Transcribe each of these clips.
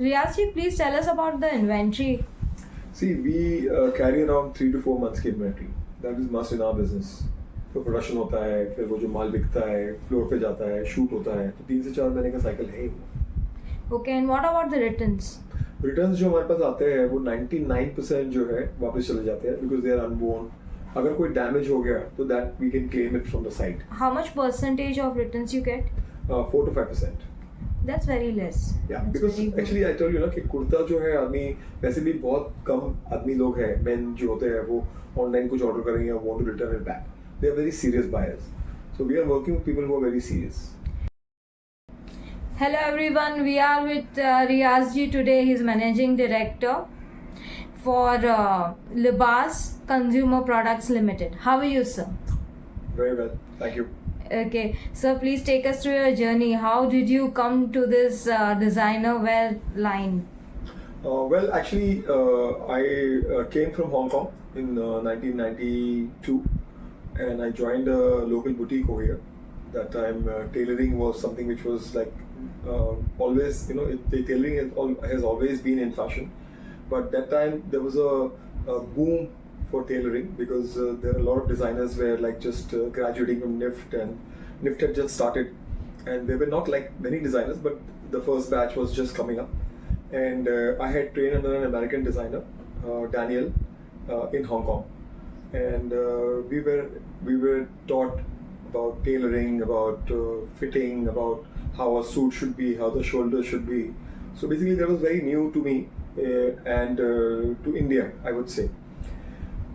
Riyaz, please tell us about the inventory. See, we carry around 3 to 4 months की inventory. That is must in our business. तो production होता है, फिर वो जो माल बिकता है, फ्लोर पे जाता है, शूट होता है, तो 3 से 4 महीने का साइकिल है ही। Okay, and what about the returns? Returns जो हमारे पास आते हैं वो 99% जो है वापस चले जाते हैं because they are unborn. अगर कोई डैमेज हो गया तो that we can claim it from the site. How much percentage of returns you get? 4 to 5%. That's very less. Yeah, That's because very good. actually I told you ना कि कुर्ता जो है आदमी वैसे भी बहुत कम आदमी लोग हैं men जो होते हैं वो ऑनलाइन कुछ ऑर्डर करेंगे और want to return it back. They are very serious buyers. So we are working with people who are very serious. Hello everyone, we are with Riyaz ji today. He's managing director for LIBAS Consumer Products Limited. How are you, sir? Very well, thank you. Okay, so please take us through your journey. How did you come to this designer wear line? Well, actually, I came from Hong Kong in 1992, and I joined a local boutique over here. That time, tailoring was something which was like always, tailoring has always been in fashion. But that time there was a boom for tailoring because there are a lot of designers were like just graduating from NIFT, and NIFT had just started, and there were not like many designers, but the first batch was just coming up, and I had trained under an American designer, Daniel, in Hong Kong, and we were taught about tailoring, about fitting, about how a suit should be, how the shoulders should be. So basically that was very new to me and to India, I would say.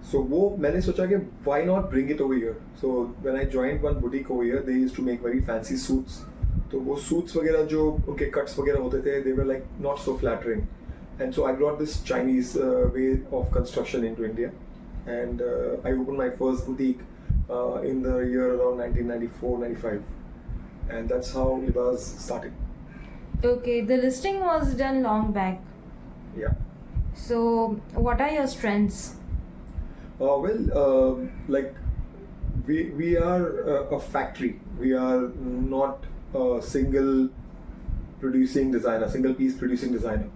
So वो मैंने सोचा कि why not bring it over here? So when I joined one boutique over here, they used to make very fancy suits. तो वो suits वगैरह जो उनके cuts वगैरह होते थे, they were like not so flattering. And so I brought this Chinese way of construction into India, and I opened my first boutique in the year around 1994-95, and that's how LIBAS started. Okay, the listing was done long back. Yeah. So what are your strengths? Like we are a factory. We are not a single producing designer, single piece producing designer.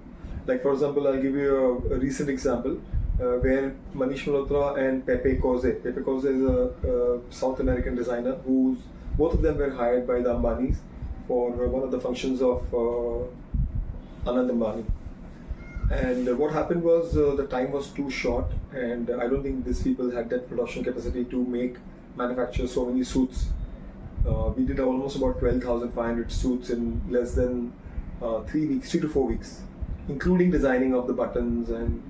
Like for example, I'll give you a recent example where Manish Malhotra and Pepe Koze is a South American designer who's both of them were hired by the Ambanis for one of the functions of Anand Ambani. And what happened was the time was too short, and I don't think these people had that production capacity to manufacture so many suits. We did almost about 12,500 suits in less than 3 to 4 weeks, including designing of the buttons and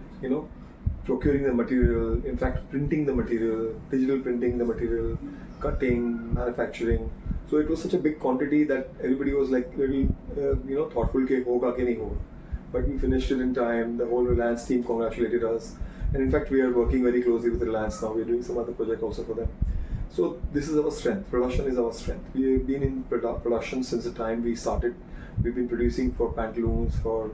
procuring the material, in fact printing the material, digital printing the material, cutting, manufacturing. So it was such a big quantity that everybody was like very thoughtful ke hoga ke nahi hoga. But we finished it in time. The whole Reliance team congratulated us, and in fact we are working very closely with Reliance now. We're doing some other project also for them. So this is our strength. Production is our strength. We've been in production since the time we started. We've been producing for pantaloons, for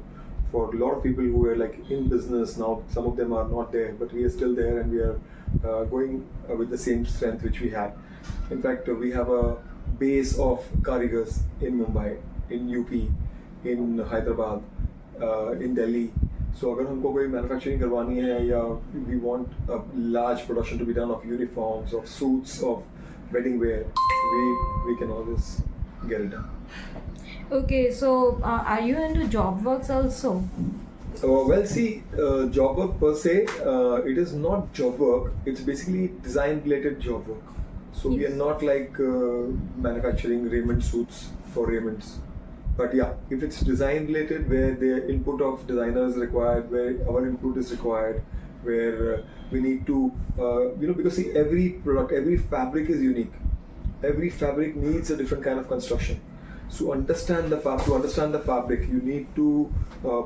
a lot of people who are like in business now. Some of them are not there, but we are still there, and we are going with the same strength which we had. In fact, we have a base of karigars in Mumbai, in UP, in Hyderabad, in Delhi. So अगर हमको कोई manufacturing करवानी है या we want a large production to be done of uniforms, of suits, of wedding wear, we can always get it done. Okay, so are you into job works also? Well, see, job work per se, it is not job work. It's basically design-related job work. So we are not like manufacturing raiment suits for raiments. But yeah, if it's design-related, where the input of designer is required, where our input is required, where we need to, because see, every product, every fabric is unique. Every fabric needs a different kind of construction. So to understand the fabric, you need to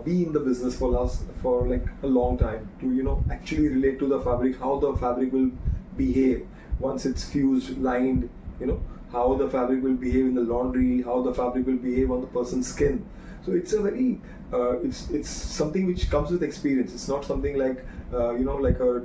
be in the business for like a long time to actually relate to the fabric, how the fabric will behave once it's fused, lined, how the fabric will behave in the laundry, how the fabric will behave on the person's skin. So it's a very it's something which comes with experience. It's not something like like a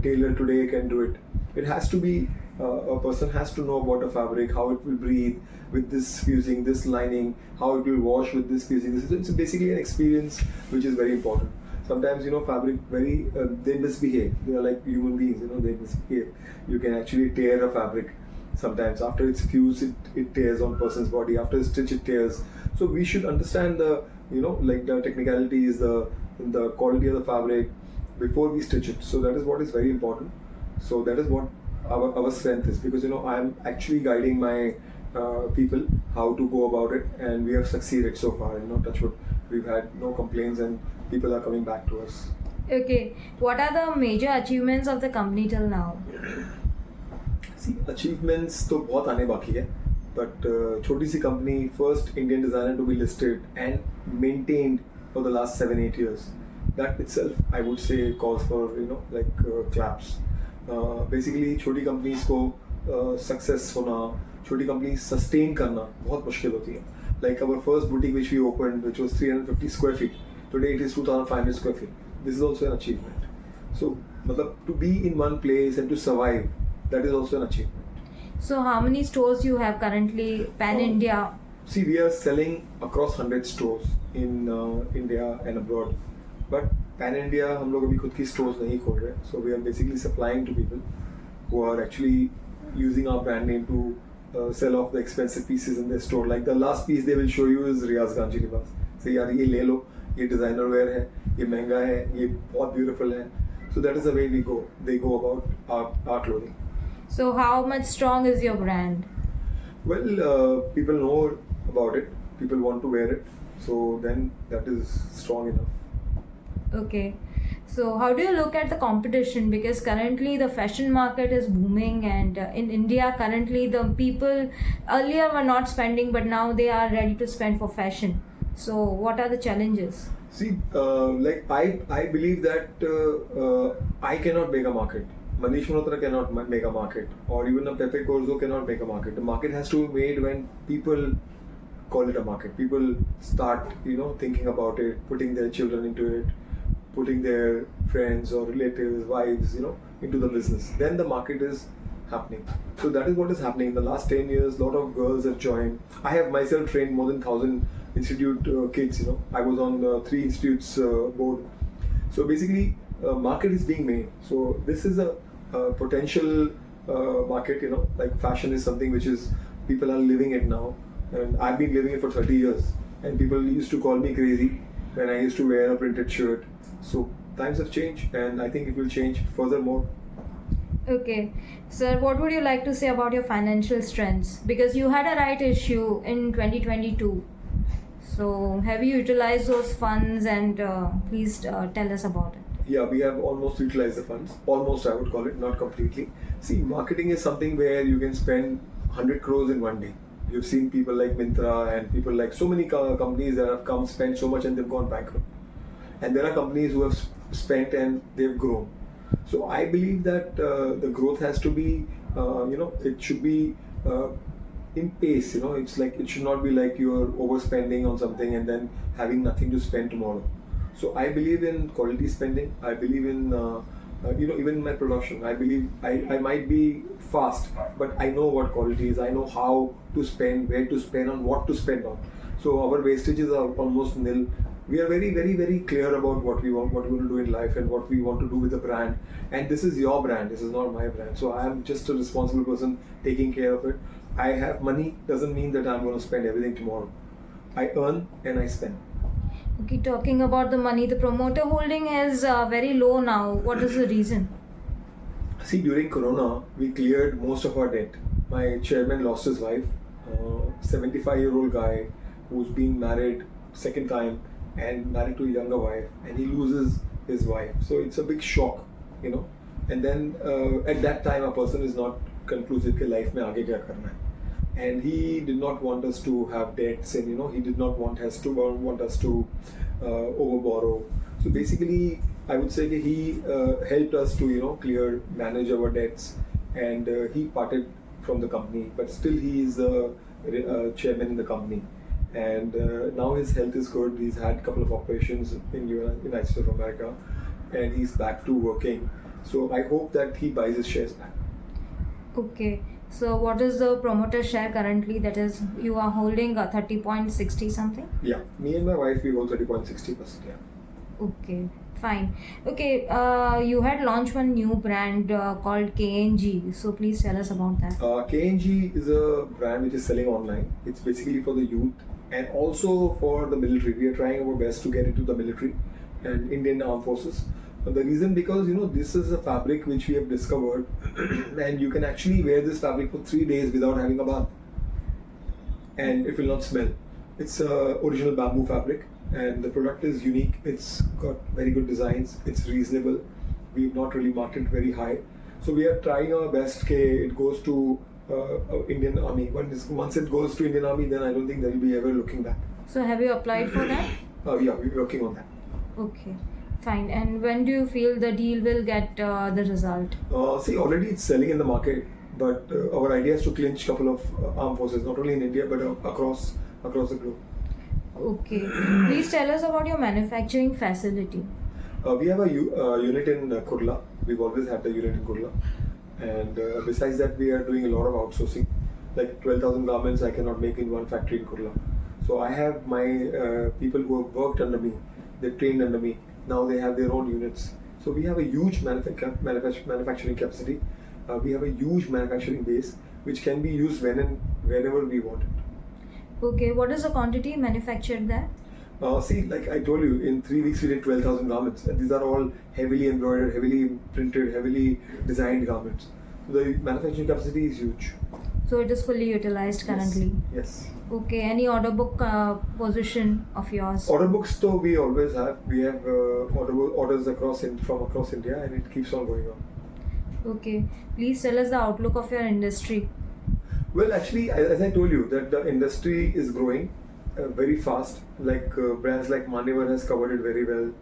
tailor today can do it. It has to be a person has to know about a fabric, how it will breathe with this fusing, this lining, how it will wash with this fusing. It's basically an experience which is very important. Sometimes, fabric they misbehave. They are like human beings, they misbehave. You can actually tear a fabric. Sometimes after it's fused, it tears on person's body. After it's stitched, it tears. So we should understand the technicalities, the quality of the fabric before we stitch it. So that is what is very important. So that is what our strength is, because I'm actually guiding my people how to go about it, and we have succeeded so far. Touch wood, we've had no complaints, and people are coming back to us. Okay, what are the major achievements of the company till now? See, achievements तो बहुत आने बाकी है, but छोटी सी company, first Indian designer to be listed and maintained for the last 7-8 years. That itself, I would say, calls for claps. Basically, छोटी companies को success होना, छोटी companies sustain करना बहुत मुश्किल होती है. Like our first boutique which we opened, which was 350 square feet. Today it is 2,500 square feet. This is also an achievement. So, to be in one place and to survive, that is also an achievement. So how many stores you have currently pan-India? See, we are selling across 100 stores in India and abroad. But pan-India, हम लोग अभी खुद की stores नहीं खोल रहे. So we are basically supplying to people who are actually using our brand name to sell off the expensive pieces in their store. Like the last piece they will show you is RIYAZ GANGJI libas. Say यार ये ले लो, ये designer wear है, ये महंगा है, ये बहुत beautiful है. So that is the way we go. They go about our clothing. So how much strong is your brand? Well, people know about it. People want to wear it. So then that is strong enough. Okay. So how do you look at the competition? Because currently the fashion market is booming, and in India currently the people earlier were not spending, but now they are ready to spend for fashion. So what are the challenges? See, I believe that I cannot make a market. Manish Malhotra cannot make a market, or even a Pepe Corzo cannot make a market. The market has to be made when people call it a market. People start, thinking about it, putting their children into it, putting their friends or relatives, wives, into the business. Then the market is happening. So that is what is happening. In the last 10 years, a lot of girls have joined. I have myself trained more than 1,000 institute kids. I was on 3 institutes board. So basically, market is being made. So this is a potential market. Like fashion is something which is people are living it now, and I've been living it for 30 years. And people used to call me crazy when I used to wear a printed shirt. So times have changed, and I think it will change furthermore. Okay, sir, what would you like to say about your financial strengths? Because you had a right issue in 2022. So have you utilized those funds, and please tell us about it. Yeah, we have almost utilized the funds. Almost, I would call it, not completely. See, marketing is something where you can spend 100 crores in one day. You've seen people like Myntra and people like so many companies that have come, spent so much, and they've gone bankrupt. And there are companies who have spent and they've grown. So I believe that the growth has to be, it should be in pace. It's like it should not be like you're overspending on something and then having nothing to spend tomorrow. So I believe in quality spending. I believe in, even in my production. I believe I might be fast, but I know what quality is. I know how to spend, where to spend on, what to spend on. So our wastages are almost nil. We are very, very, very clear about what we want to do in life and what we want to do with the brand. And this is your brand. This is not my brand. So I am just a responsible person taking care of it. I have money doesn't mean that I'm going to spend everything tomorrow. I earn and I spend. Okay, talking about the money, the promoter holding is very low now. What is the reason? See, during Corona, we cleared most of our debt. My chairman lost his wife, 75-year-old guy who's been married second time and married to a younger wife, and he loses his wife. So it's a big shock, And then at that time, a person is not conclusive कि life में आगे क्या करना है. And he did not want us to have debts, and he did not want us to overborrow. So basically, I would say that he helped us to manage our debts, and he parted from the company. But still, he is the chairman in the company, and now his health is good. He's had a couple of operations in United States of America, and he's back to working. So I hope that he buys his shares back. Okay. So what is the promoter share currently? That is, you are holding a 30.60 something? Yeah, me and my wife, we hold 30.60%. Yeah. Okay, fine. Okay, you had launched one new brand called KNG. So please tell us about that. KNG is a brand which is selling online. It's basically for the youth and also for the military. We are trying our best to get into the military and Indian Armed Forces. The reason because this is a fabric which we have discovered, and you can actually wear this fabric for 3 days without having a bath, and it will not smell. It's original bamboo fabric, and the product is unique. It's got very good designs. It's reasonable. We've not really marketed very high, so we are trying our best. It goes to Indian Army. Once it goes to Indian Army, then I don't think there will be ever looking back. So have you applied for that? Yeah, we're working on that. Okay, fine. And when do you feel the deal will get the result? See, already it's selling in the market, but our idea is to clinch a couple of armed forces, not only in India but across the globe. Okay. Please tell us about your manufacturing facility. We have a unit in Kurla. We've always had the unit in Kurla. And besides that, we are doing a lot of outsourcing. Like 12,000 garments I cannot make in one factory in Kurla. So I have my people who have worked under me, they trained under me. Now they have their own units. So we have a huge manufacturing capacity. We have a huge manufacturing base which can be used whenever we want it. Okay, what is the quantity manufactured there? See, like I told you, in 3 weeks we did 12,000 garments, and these are all heavily embroidered, heavily printed, heavily designed garments. The manufacturing capacity is huge. So it is fully utilized currently? Yes. Okay, any order book position of yours? Order books, though, we always have. We have orders from across India, and it keeps on going on. Okay, please tell us the outlook of your industry. Well, actually, as I told you, that the industry is growing very fast. Like brands like Manyavar has covered it very well.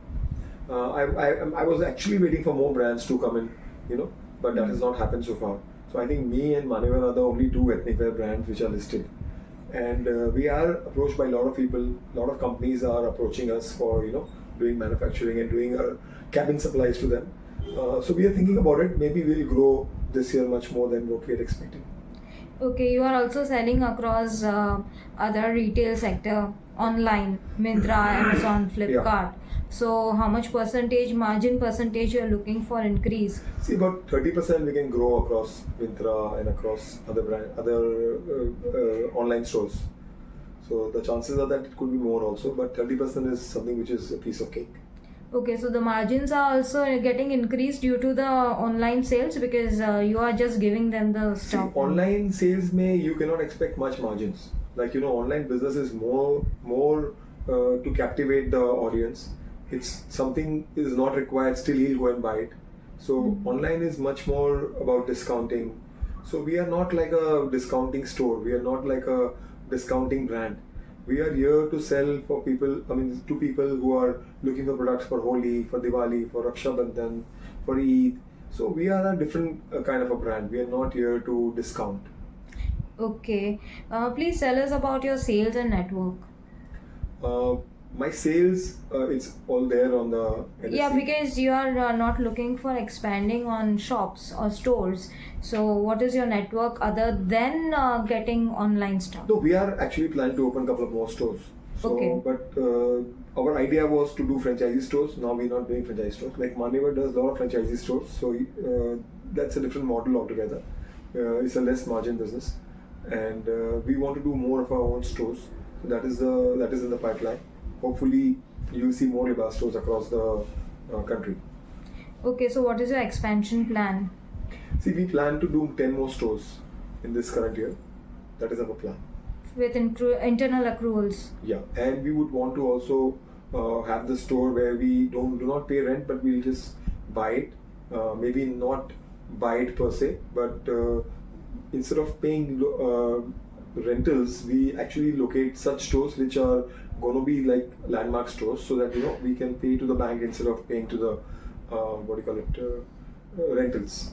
I was actually waiting for more brands to come in, but that has not happened so far. So I think me and Manyavar are the only two ethnic wear brands which are listed. And we are approached by a lot of people. A lot of companies are approaching us for doing manufacturing and doing cabin supplies to them. So we are thinking about it. Maybe we'll grow this year much more than what we had expected. Okay, you are also selling across other retail sector online, Myntra, Amazon, Flipkart. Yeah. So how much margin percentage you are looking for increase? See, about 30% we can grow across Myntra and across other online stores. So the chances are that it could be more also, but 30% is something which is a piece of cake. Okay, so the margins are also getting increased due to the online sales because you are just giving them the stock. See, online sales you cannot expect much margins. Like online business is more to captivate the audience. It's something is not required, still he'll go and buy it. So online is much more about discounting. So we are not like a discounting store. We are not like a discounting brand. We are here to sell to people who are looking for products for Holi, for Diwali, for Raksha Bandhan, for Eid. So we are a different kind of a brand. We are not here to discount. Okay. Please tell us about your sales and network. My sales, it's all there on the NSE. Yeah, because you are not looking for expanding on shops or stores. So what is your network other than getting online stuff? No, we are actually planning to open a couple of more stores. So, okay. But our idea was to do franchisee stores. Now we're not doing franchisee stores. Like Manyavar does a lot of franchisee stores. So that's a different model altogether. It's a less margin business. And we want to do more of our own stores. So that is in the pipeline. Hopefully, you will see more LIBAS stores across the country. Okay, so what is your expansion plan? See, we plan to do 10 more stores in this current year. That is our plan. With internal accruals? Yeah, and we would want to also have the store where we do not pay rent, but we'll just buy it. Maybe not buy it per se, but instead of paying rentals, we actually locate such stores which are going to be like landmark stores, so that we can pay to the bank instead of paying to the rentals.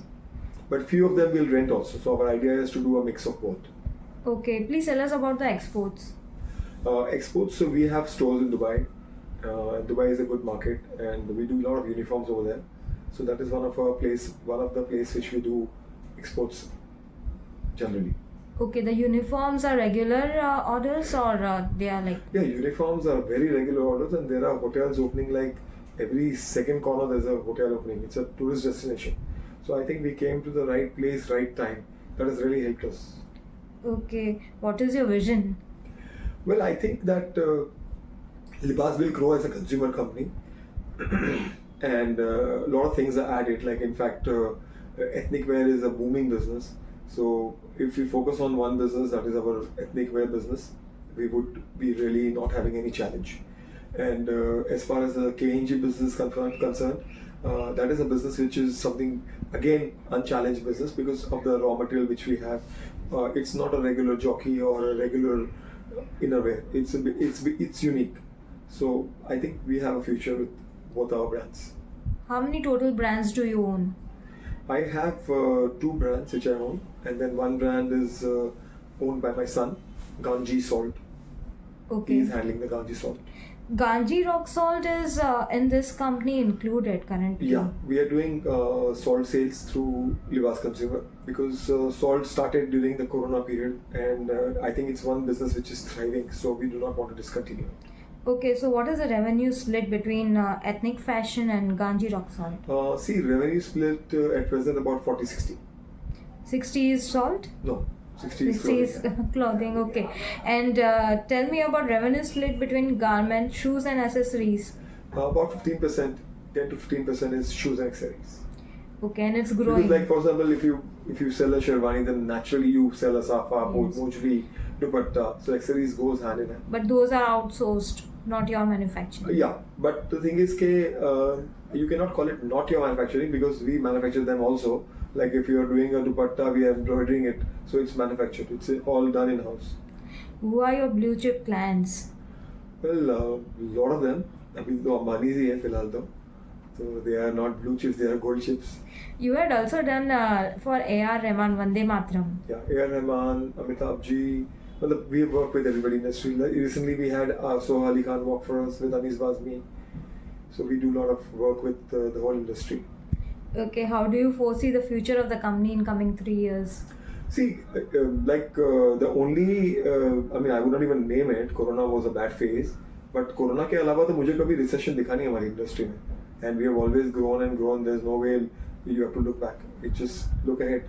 But few of them will rent also. So our idea is to do a mix of both. Okay, please tell us about the exports. Exports. So we have stores in Dubai. Dubai is a good market, and we do a lot of uniforms over there. So that is one of the place which we do exports generally. Okay, the uniforms are regular orders or they are like... Yeah, uniforms are very regular orders, and there are hotels opening like every second corner. There's a hotel opening. It's a tourist destination. So I think we came to the right place, right time. That has really helped us. Okay, what is your vision? Well, I think that Libas will grow as a consumer company, and a lot of things are added. Like, in fact, ethnic wear is a booming business. So if we focus on one business, that is our ethnic wear business, we would be really not having any challenge. And as far as the KNG business concerned, that is a business which is something, again, unchallenged business because of the raw material which we have. It's not a regular jockey or a regular innerwear. It's unique. So I think we have a future with both our brands. How many total brands do you own? I have 2 brands which I own, and then one brand is owned by my son, Gangji Salt. Okay. He's handling the Gangji Salt. Gangji rock salt is in this company included currently. Yeah, we are doing salt sales through LIBAS Consumer because salt started during the Corona period, and I think it's one business which is thriving, so we do not want to discontinue. Okay, so what is the revenue split between ethnic fashion and Gangji rock salt? See, revenue split at present about 40-60. 60 is salt? No, 60 is 60 is clothing, okay. And tell me about revenue split between garments, shoes and accessories. About 15%, 10 to 15% is shoes and accessories. Okay, and it's growing. Because, like, for example, if you sell a sherwani, then naturally you sell a safa, Yes. mojli, dupatta. So accessories goes hand in hand. But those are outsourced, not your manufacturing. Yeah, but the thing is, you cannot call it not your manufacturing because we manufacture them also. Like if you are doing a dupatta, we are embroidering it, so it's manufactured. It's all done in house. Who are your blue chip clients? Well, a lot of them. अभी तो अंबानी ही है फिलहाल तो. So they are not blue chips; they are gold chips. You had also done for A.R. Rahman Vande Mataram. Yeah, A.R. Rahman, Amitabh Ji. Well, we have worked with everybody in the industry. Like, recently, we had Soha Ali Khan work for us with Anis Bazmi. So we do a lot of work with the whole industry. Okay, how do you foresee the future of the company in coming 3 years? See, the only, I would not even name it. Corona was a bad phase, but Corona के अलावा तो मुझे कभी recession दिखा नहीं हमारी industry में. And we have always grown and grown. There's no way you have to look back. It just look ahead.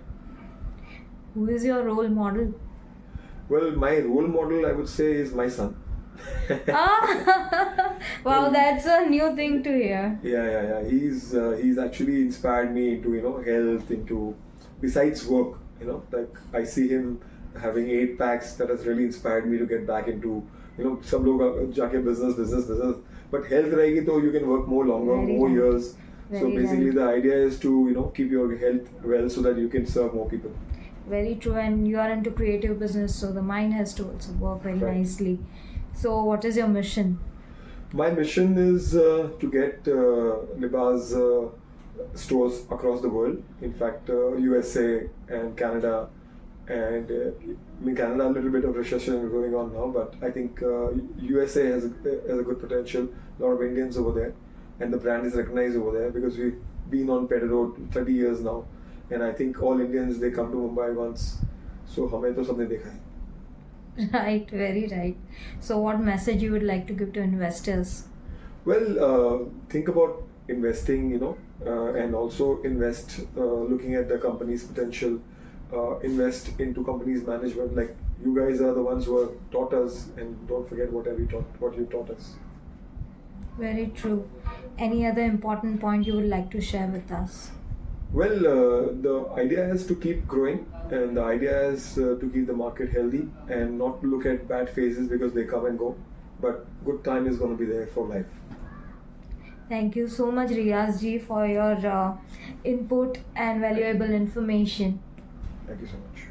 Who is your role model? Well, my role model, I would say, is my son. Wow, that's a new thing to hear. Yeah. He's actually inspired me into health, into besides work. Like I see him having 8 packs. That has really inspired me to get back into सब लोग जाके business. But health रहेगी तो you can work longer, Very more right. years. So Very basically, right. the idea is to keep your health well so that you can serve more people. Very true, and you are into creative business, so the mind has to also work very Right. nicely. So, what is your mission? My mission is to get Libas stores across the world. In fact, USA and Canada, and Canada, a little bit of recession going on now, but I think USA has a good potential. A lot of Indians over there, and the brand is recognized over there because we've been on Pedder Road 30 years now, and I think all Indians, they come to Mumbai once, so हमें तो सबने देखा है. Right, very right. So, what message you would like to give to investors? Well, think about investing, and also invest looking at the company's potential. Invest into company's management. Like you guys are the ones who have taught us, and don't forget what you taught us. Very true. Any other important point you would like to share with us? Well, the idea is to keep growing, and the idea is to keep the market healthy and not to look at bad phases because they come and go. But good time is going to be there for life. Thank you so much, RIYAZ ji, for your input and valuable information. Thank you so much.